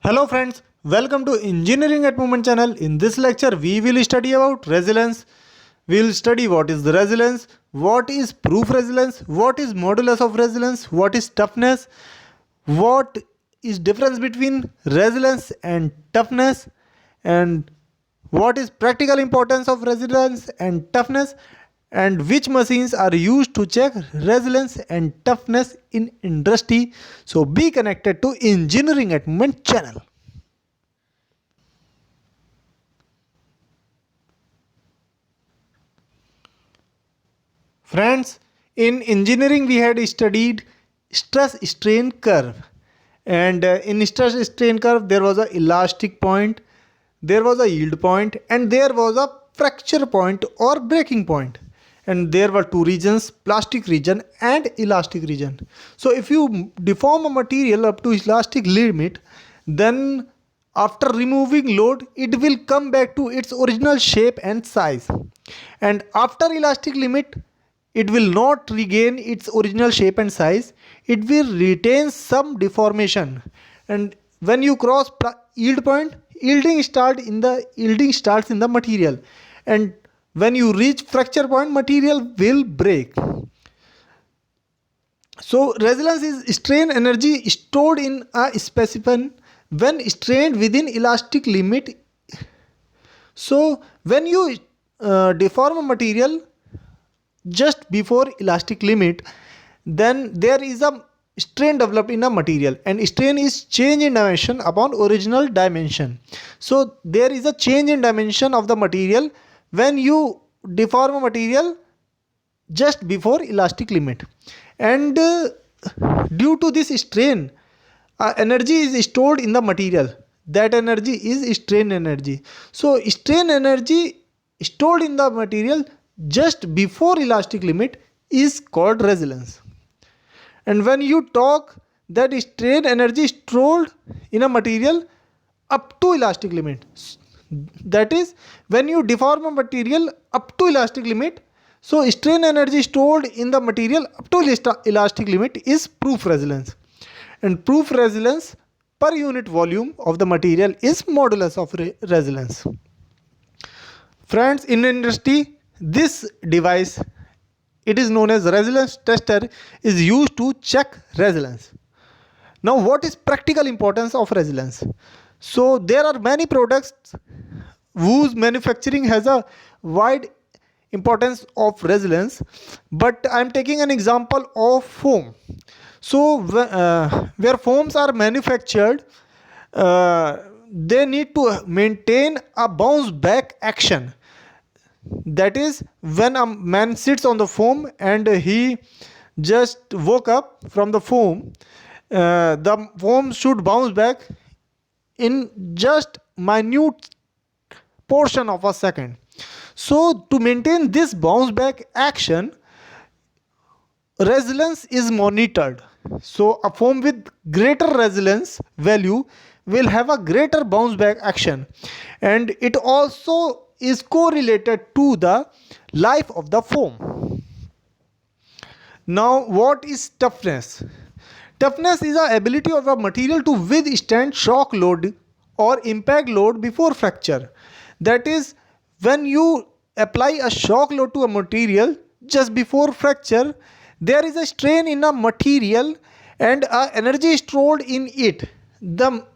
Hello friends, welcome to Engineering at Moment channel. In this lecture, we will study about resilience. We will study what is the resilience, what is proof resilience, what is modulus of resilience, what is toughness, what is difference between resilience and toughness, and what is practical importance of resilience and toughness, and which machines are used to check resilience and toughness in industry. So be connected to Engineering at Moment channel. Friends, in engineering we had studied stress strain curve, and in stress strain curve there was a elastic point, there was a yield point, and there was a fracture point or breaking point, and there were two regions, plastic region and elastic region. So if you deform a material up to elastic limit, then after removing load it will come back to its original shape and size, and after elastic limit it will not regain its original shape and size. It will retain some deformation, and when you cross yield point, yielding starts in the material, and when you reach fracture point, material will break. So resilience is strain energy stored in a specimen when strained within elastic limit. So when you deform a material just before elastic limit, then there is a strain developed in a material, and strain is change in dimension upon original dimension. So there is a change in dimension of the material when you deform a material just before elastic limit, and due to this strain, energy is stored in the material. That energy is strain energy. So strain energy stored in the material just before elastic limit is called resilience. And when you talk that strain energy stored in a material up to elastic limit, that is when you deform a material up to elastic limit, so strain energy stored in the material up to elastic limit is proof resilience, and proof resilience per unit volume of the material is modulus of resilience. Friends, in industry, this device, it is known as resilience tester, is used to check resilience. Now, what is practical importance of resilience? So there are many products whose manufacturing has a wide importance of resilience, but I am taking an example of foam. So where foams are manufactured, they need to maintain a bounce back action. That is, when a man sits on the foam and he just woke up from the foam should bounce back in just minute portion of a second. So to maintain this bounce back action, resilience is monitored. So a foam with greater resilience value will have a greater bounce back action, and it also is correlated to the life of the foam. Now, what is toughness? Toughness is the ability of a material to withstand shock load or impact load before fracture. That is, when you apply a shock load to a material just before fracture, there is a strain in a material and energy stored in it. The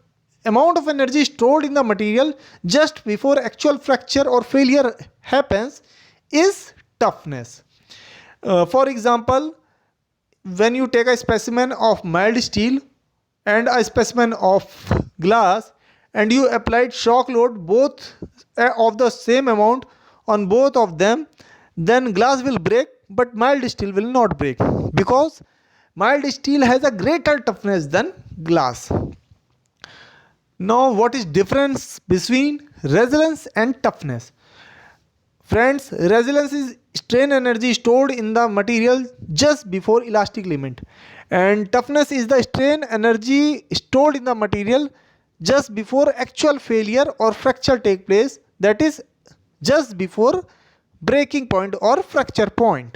amount of energy stored in the material just before actual fracture or failure happens is toughness. For example, when you take a specimen of mild steel and a specimen of glass, and you applied shock load both of the same amount on both of them, then glass will break but mild steel will not break, because mild steel has a greater toughness than glass. Now, what is difference between resilience and toughness? Friends, resilience is strain energy stored in the material just before elastic limit, and toughness is the strain energy stored in the material just before actual failure or fracture take place, that is just before breaking point or fracture point.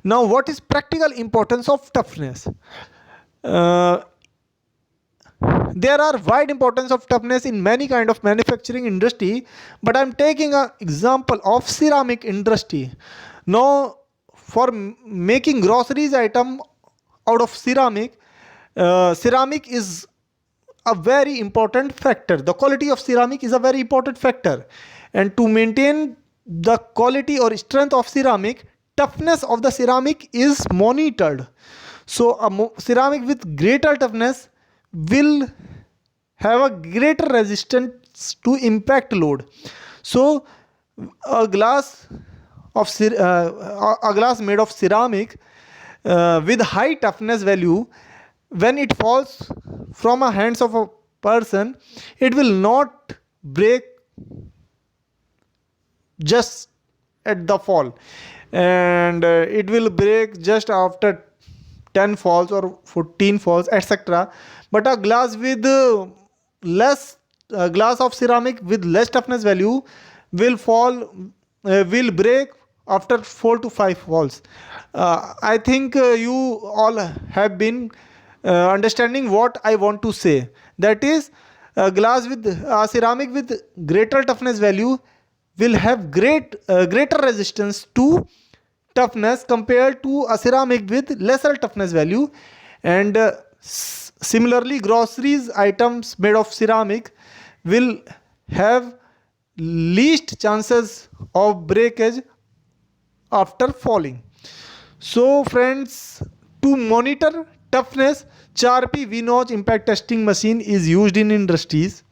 Now, what is practical importance of toughness? there are wide importance of toughness in many kind of manufacturing industry, but I'm taking an example of ceramic industry. Now, for making groceries item out of ceramic, ceramic is a very important factor. The quality of ceramic is a very important factor, and to maintain the quality or strength of ceramic, toughness of the ceramic is monitored. So a ceramic with greater toughness will have a greater resistance to impact load. So a glass a glass made of ceramic with high toughness value, when it falls from a hands of a person, it will not break just at the fall, and it will break just after 10 falls or 14 falls, etc. But a glass with less glass of ceramic with less toughness value will fall will break after 4 to 5 falls. I think you all have been understanding what I want to say. That is, glass with ceramic with greater toughness value will have greater resistance to toughness compared to a ceramic with lesser toughness value, and similarly groceries items made of ceramic will have least chances of breakage after falling. So friends, to monitor toughness, Charpy V-notch impact testing machine is used in industries.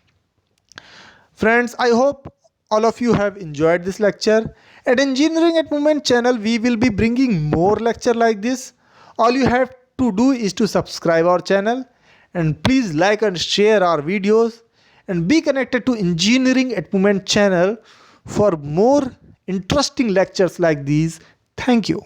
Friends, I hope all of you have enjoyed this lecture. At Engineering at Movement channel, we will be bringing more lecture like this. All you have to do is to subscribe our channel, and please like and share our videos, and be connected to Engineering at Movement channel for more interesting lectures like these. Thank you.